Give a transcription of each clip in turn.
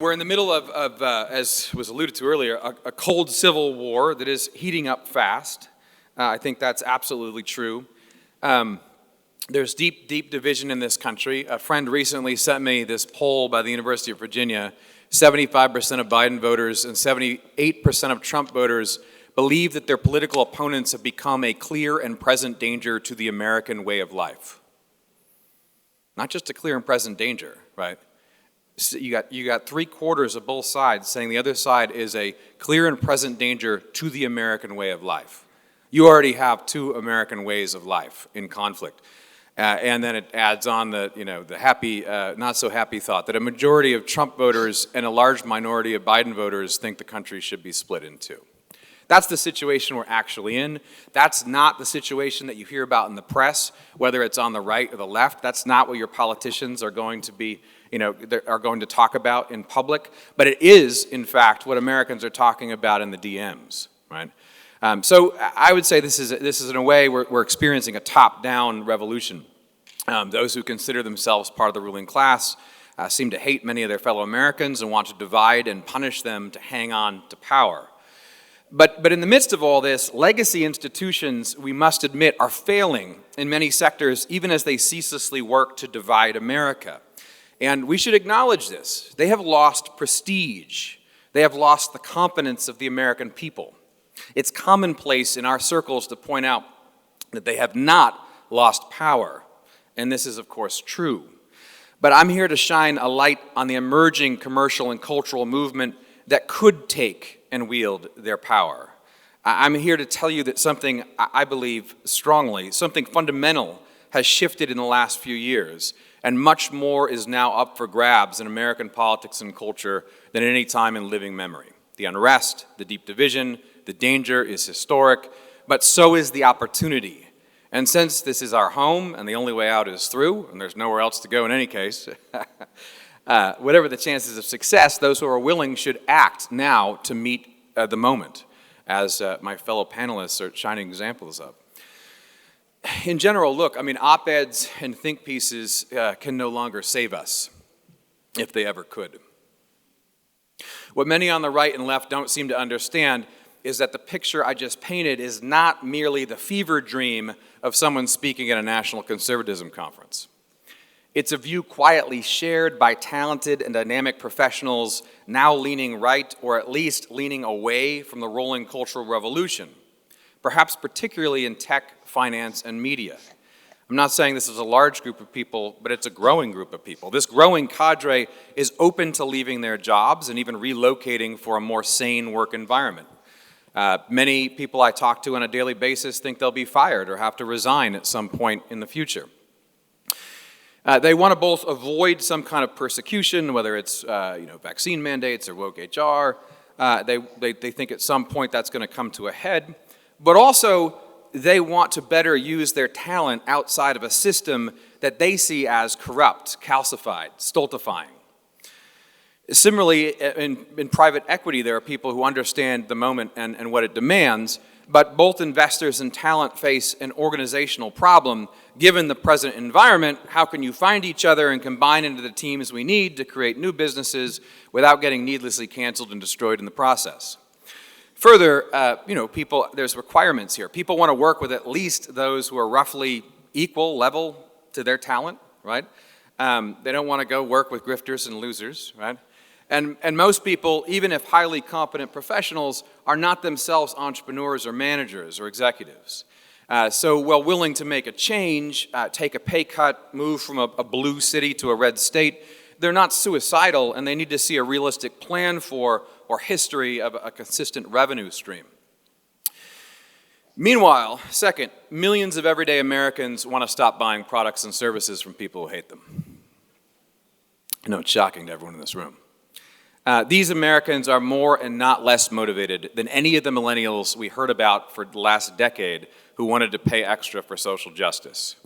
We're in the middle of as was alluded to earlier, a cold civil war that is heating up fast. I think that's absolutely true. There's deep division in this country. A friend recently sent me this poll by the University of Virginia. 75% of Biden voters and 78% of Trump voters believe that their political opponents have become a clear and present danger to the American way of life. Not just a clear and present danger, right? So you got 3/4 of both sides saying the other side is a clear and present danger to the American way of life. You already have two American ways of life in conflict. And then it adds on the happy, not so happy thought that a majority of Trump voters and a large minority of Biden voters think the country should be split in two. That's the situation we're actually in. That's not the situation that you hear about in the press, whether it's on the right or the left. That's not what your politicians are going to be, are going to talk about in public. But it is, in fact, what Americans are talking about in the DMs, right? So I would say this is in a way we're experiencing a top-down revolution. Those who consider themselves part of the ruling class seem to hate many of their fellow Americans and want to divide and punish them to hang on to power. But in the midst of all this, legacy institutions, we must admit, are failing in many sectors, even as they ceaselessly work to divide America. And we should acknowledge this. They have lost prestige. They have lost the confidence of the American people. It's commonplace in our circles to point out that they have not lost power. And this is, of course, true. But I'm here to shine a light on the emerging commercial and cultural movement that could take and wield their power. I'm here to tell you that something, I believe strongly, something fundamental has shifted in the last few years, and much more is now up for grabs in American politics and culture than at any time in living memory. The unrest, the deep division, the danger is historic, but so is the opportunity. And since this is our home and the only way out is through, and there's nowhere else to go in any case, whatever the chances of success, those who are willing should act now to meet the moment, as my fellow panelists are shining examples of. In general, look, op-eds and think pieces can no longer save us, if they ever could. What many on the right and left don't seem to understand is that the picture I just painted is not merely the fever dream of someone speaking at a National Conservatism Conference. It's a view quietly shared by talented and dynamic professionals now leaning right, or at least leaning away from the rolling cultural revolution, perhaps particularly in tech, finance, and media. I'm not saying this is a large group of people, but it's a growing group of people. This growing cadre is open to leaving their jobs and even relocating for a more sane work environment. Many people I talk to on a daily basis think they'll be fired or have to resign at some point in the future. They want to both avoid some kind of persecution, whether it's vaccine mandates or woke HR. They think at some point that's going to come to a head. But also, they want to better use their talent outside of a system that they see as corrupt, calcified, stultifying. Similarly, in private equity, there are people who understand the moment and what it demands, but both investors and talent face an organizational problem. Given the present environment, how can you find each other and combine into the teams we need to create new businesses without getting needlessly canceled and destroyed in the process? Further, there's requirements here. People want to work with at least those who are roughly equal level to their talent, right? They don't want to go work with grifters and losers, right? And most people, even if highly competent professionals, are not themselves entrepreneurs or managers or executives. So while willing to make a change, take a pay cut, move from a blue city to a red state, they're not suicidal, and they need to see a realistic plan for or history of a consistent revenue stream. Meanwhile, second, millions of everyday Americans want to stop buying products and services from people who hate them. I know it's shocking to everyone in this room. These Americans are more and not less motivated than any of the millennials we heard about for the last decade who wanted to pay extra for social justice.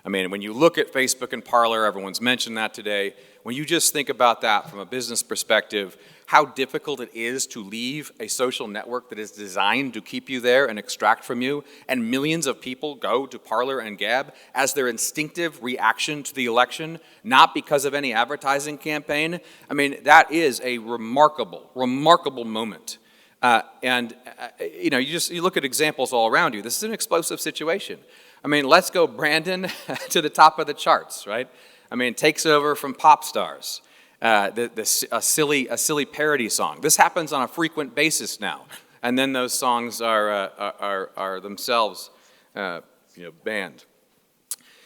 I mean, when you look at Facebook and Parler, everyone's mentioned that today, when you just think about that from a business perspective, how difficult it is to leave a social network that is designed to keep you there and extract from you, and millions of people go to Parler and Gab as their instinctive reaction to the election, not because of any advertising campaign. I mean, that is a remarkable, remarkable moment. You know, you look at examples all around you. This is an explosive situation. I mean, Let's Go Brandon to the top of the charts, right? I mean, takes over from pop stars. A silly parody song. This happens on a frequent basis now, and then those songs are themselves, banned.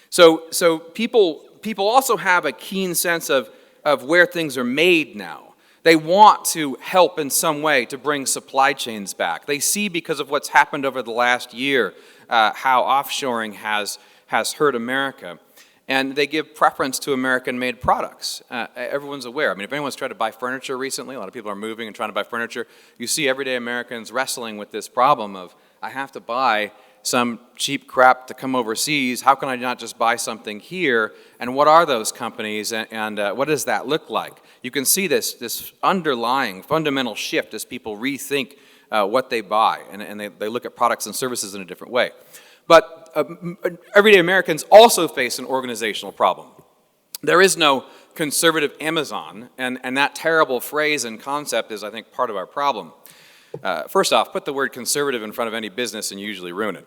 So people also have a keen sense of where things are made now. They want to help in some way to bring supply chains back. They see, because of what's happened over the last year, how offshoring has hurt America. And they give preference to American-made products. Everyone's aware. I mean, if anyone's tried to buy furniture recently, a lot of people are moving and trying to buy furniture, you see everyday Americans wrestling with this problem of, I have to buy some cheap crap to come overseas. How can I not just buy something here? And what are those companies, and what does that look like? You can see this underlying fundamental shift as people rethink what they buy, and they look at products and services in a different way. But everyday Americans also face an organizational problem. There is no conservative Amazon, and that terrible phrase and concept is, I think, part of our problem. First off, put the word conservative in front of any business and you usually ruin it.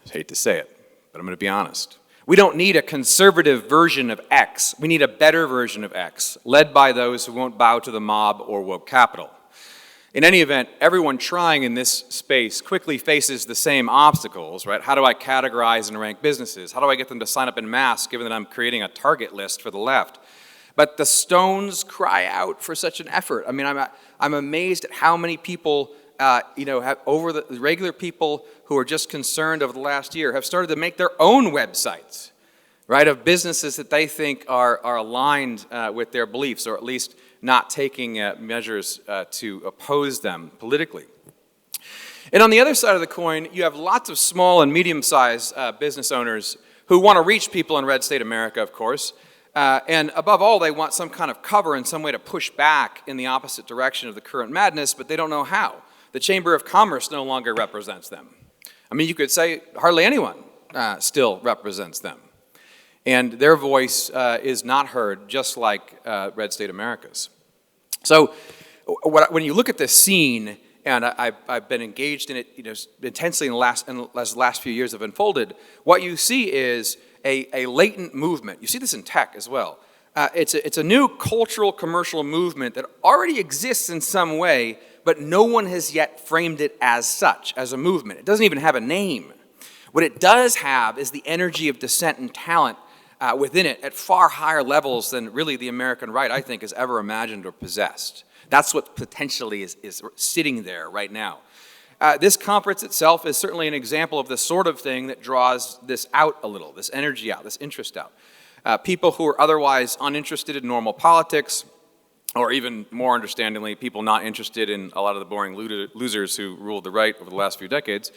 I hate to say it, but I'm going to be honest. We don't need a conservative version of X. We need a better version of X, led by those who won't bow to the mob or woke capital. In any event, everyone trying in this space quickly faces the same obstacles, right? How do I categorize and rank businesses? How do I get them to sign up en masse, given that I'm creating a target list for the left? But the stones cry out for such an effort. I mean, I'm amazed at how many people, the regular people who are just concerned over the last year have started to make their own websites, right, of businesses that they think are aligned with their beliefs, or at least not taking measures to oppose them politically. And on the other side of the coin, you have lots of small and medium-sized business owners who want to reach people in red state America, of course, and above all, they want some kind of cover and some way to push back in the opposite direction of the current madness, but they don't know how. The Chamber of Commerce no longer represents them. I mean, you could say hardly anyone still represents them. And their voice is not heard, just like red state America's. So when you look at this scene, and I've been engaged in it intensely in the last few years have unfolded, what you see is a latent movement. You see this in tech as well. It's a new cultural commercial movement that already exists in some way, but no one has yet framed it as such, as a movement. It doesn't even have a name. What it does have is the energy of dissent and talent within it at far higher levels than really the American right, I think, has ever imagined or possessed. That's what potentially is sitting there right now. This conference itself is certainly an example of the sort of thing that draws this out a little, this energy out, this interest out. People who are otherwise uninterested in normal politics, or even more understandingly, people not interested in a lot of the boring losers who ruled the right over the last few decades,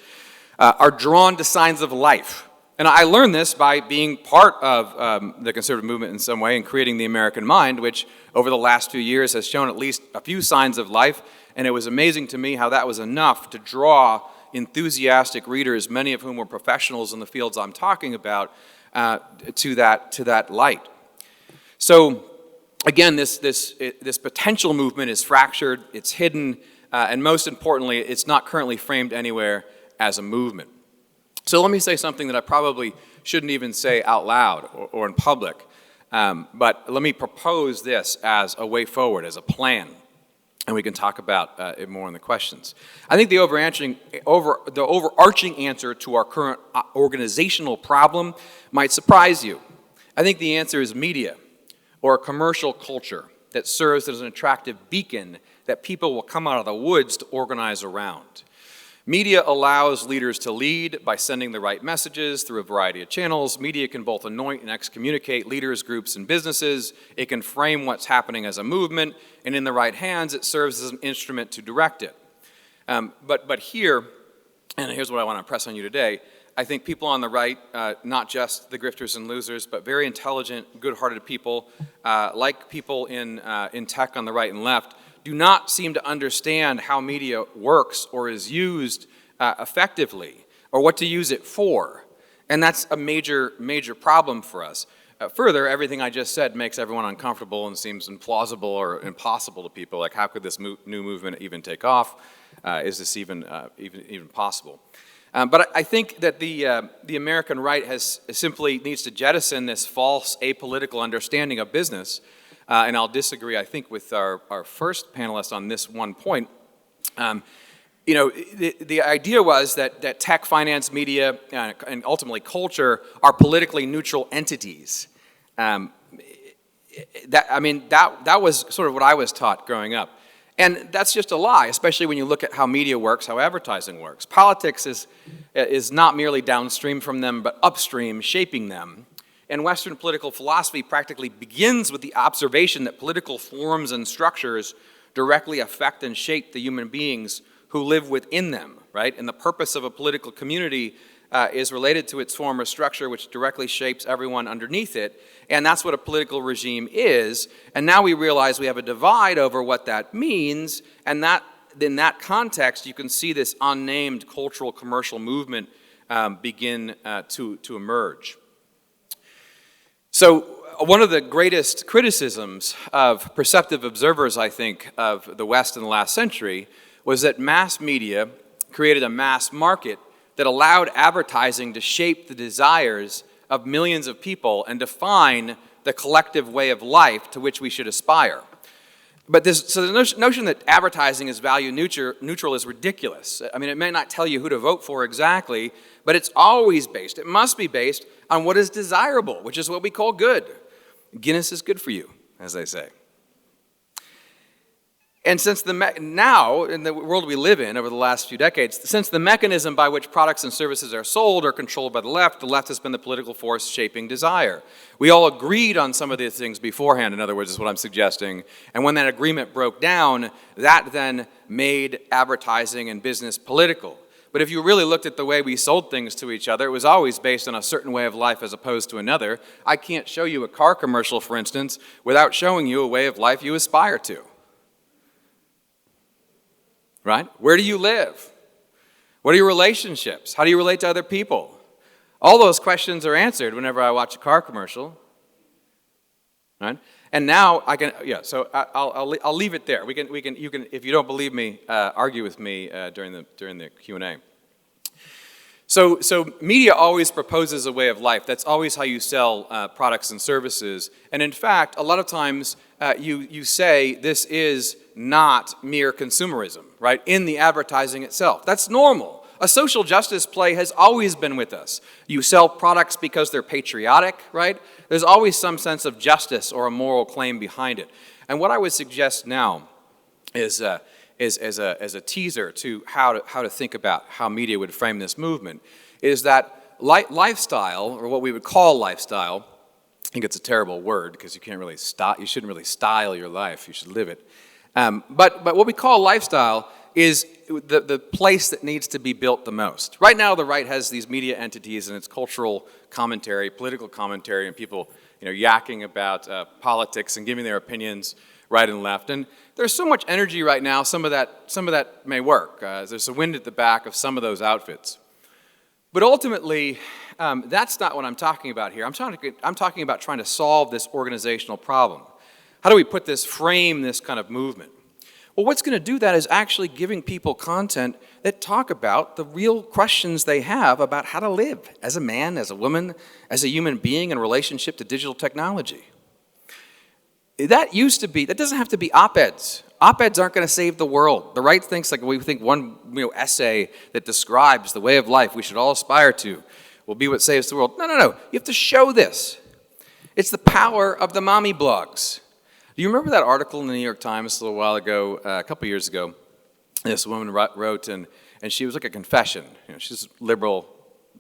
are drawn to signs of life. And I learned this by being part of the conservative movement in some way and creating the American Mind, which over the last few years has shown at least a few signs of life. And it was amazing to me how that was enough to draw enthusiastic readers, many of whom were professionals in the fields I'm talking about, to that light. So again, this potential movement is fractured, it's hidden, and most importantly, it's not currently framed anywhere as a movement. So let me say something that I probably shouldn't even say out loud or in public, but let me propose this as a way forward, as a plan, and we can talk about it more in the questions. I think the overarching answer to our current organizational problem might surprise you. I think the answer is media, or a commercial culture that serves as an attractive beacon that people will come out of the woods to organize around. Media allows leaders to lead by sending the right messages through a variety of channels. Media can both anoint and excommunicate leaders, groups, and businesses. It can frame what's happening as a movement, and in the right hands, it serves as an instrument to direct it. But here, and here's what I want to impress on you today, I think people on the right, not just the grifters and losers, but very intelligent, good-hearted people, like people in tech on the right and left, do not seem to understand how media works or is used effectively, or what to use it for. And that's a major, major problem for us. Further, everything I just said makes everyone uncomfortable and seems implausible or impossible to people. Like, how could this new movement even take off? Is this even possible? But I think that the American right simply needs to jettison this false apolitical understanding of business. And I'll disagree, I think, with our first panelist on this one point. You know, the idea was that tech, finance, media, and ultimately culture are politically neutral entities. That was sort of what I was taught growing up. And that's just a lie, especially when you look at how media works, how advertising works. Politics is not merely downstream from them, but upstream, shaping them. And Western political philosophy practically begins with the observation that political forms and structures directly affect and shape the human beings who live within them, right? And the purpose of a political community is related to its form or structure, which directly shapes everyone underneath it. And that's what a political regime is. And now we realize we have a divide over what that means, and that in that context, you can see this unnamed cultural commercial movement begin to emerge. So one of the greatest criticisms of perceptive observers, I think, of the West in the last century was that mass media created a mass market that allowed advertising to shape the desires of millions of people and define the collective way of life to which we should aspire. But the notion that advertising is value neutral is ridiculous. I mean, it may not tell you who to vote for exactly, but it's always based, it must be based on what is desirable, which is what we call good. Guinness is good for you, as they say. And since now, in the world we live in over the last few decades, since the mechanism by which products and services are sold are controlled by the left has been the political force shaping desire. We all agreed on some of these things beforehand, in other words, is what I'm suggesting. And when that agreement broke down, that then made advertising and business political. But if you really looked at the way we sold things to each other, it was always based on a certain way of life as opposed to another. I can't show you a car commercial, for instance, without showing you a way of life you aspire to. Right? Where do you live? What are your relationships? How do you relate to other people? All those questions are answered whenever I watch a car commercial. Right? And now I can, so I'll leave it there. You can, if you don't believe me, argue with me during the Q&A. So media always proposes a way of life. That's always how you sell products and services. And in fact, a lot of times you say this is not mere consumerism, right, in the advertising itself. That's normal. A social justice play has always been with us. You sell products because they're patriotic, right? There's always some sense of justice or a moral claim behind it. And what I would suggest now is as a teaser to how to think about how media would frame this movement, is that lifestyle, or what we would call lifestyle, I think it's a terrible word because you shouldn't really style your life, you should live it. But what we call lifestyle is the place that needs to be built the most. Right now, the right has these media entities and its cultural commentary, political commentary, and people yakking about politics and giving their opinions right and left. And there's so much energy right now, some of that may work. There's a wind at the back of some of those outfits. But ultimately, that's not what I'm talking about here. I'm talking about trying to solve this organizational problem. How do we frame this kind of movement? Well, what's going to do that is actually giving people content that talk about the real questions they have about how to live as a man, as a woman, as a human being in relationship to digital technology. That doesn't have to be op-eds. Op-eds aren't going to save the world. The right thinks we think one essay that describes the way of life we should all aspire to will be what saves the world. No. You have to show this. It's the power of the mommy blogs. Do you remember that article in the New York Times a little while ago, a couple years ago? This woman wrote, and she was like a confession. She's a liberal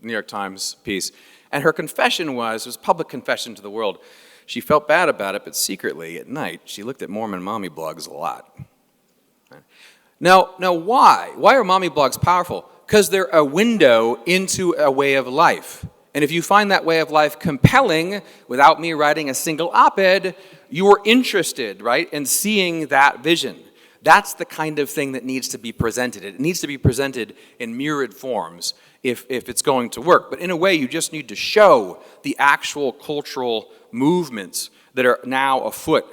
New York Times piece. And her confession was public confession to the world. She felt bad about it, but secretly at night, she looked at Mormon mommy blogs a lot. Now why? Why are mommy blogs powerful? Because they're a window into a way of life. And if you find that way of life compelling, without me writing a single op-ed, you're interested, right, in seeing that vision. That's the kind of thing that needs to be presented. It needs to be presented in myriad forms if it's going to work. But in a way, you just need to show the actual cultural movements that are now afoot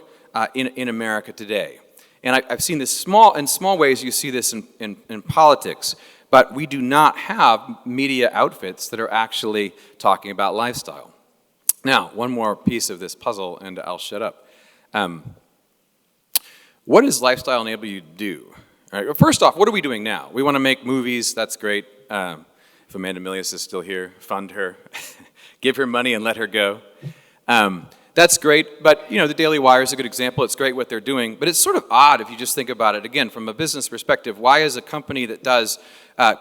in America today. And I've seen this in small ways. You see this in politics. But we do not have media outfits that are actually talking about lifestyle. Now, one more piece of this puzzle, and I'll shut up. What does lifestyle enable you to do? All right, well, first off, what are we doing now? We want to make movies. That's great. If Amanda Milius is still here, fund her. Give her money and let her go. That's great, but the Daily Wire is a good example. It's great what they're doing, but it's sort of odd if you just think about it, again, from a business perspective. Why is a company that does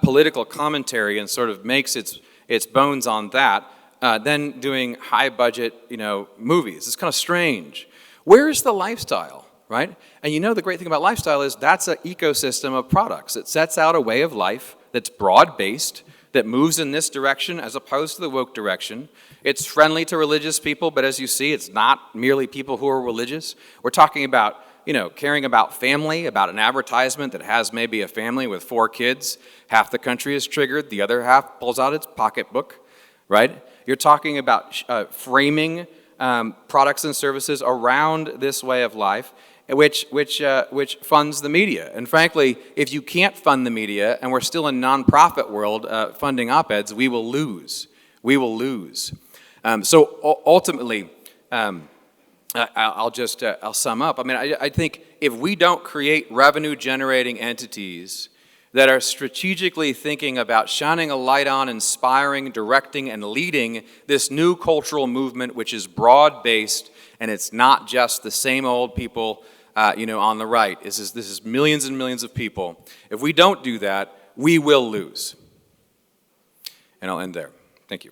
political commentary and sort of makes its bones on that, then doing high-budget, movies? It's kind of strange. Where is the lifestyle, right? And the great thing about lifestyle is that's an ecosystem of products. It sets out a way of life that's broad-based, that moves in this direction as opposed to the woke direction. It's friendly to religious people, but as you see, it's not merely people who are religious. We're talking about, caring about family, about an advertisement that has maybe a family with 4 kids. Half the country is triggered, the other half pulls out its pocketbook, right? You're talking about framing products and services around this way of life, which funds the media. And frankly, if you can't fund the media, and we're still in nonprofit world funding op-eds, we will lose. We will lose. So ultimately, I'll sum up. I think if we don't create revenue-generating entities that are strategically thinking about shining a light on, inspiring, directing, and leading this new cultural movement, which is broad-based, and it's not just the same old people, on the right. This is millions and millions of people. If we don't do that, we will lose. And I'll end there. Thank you.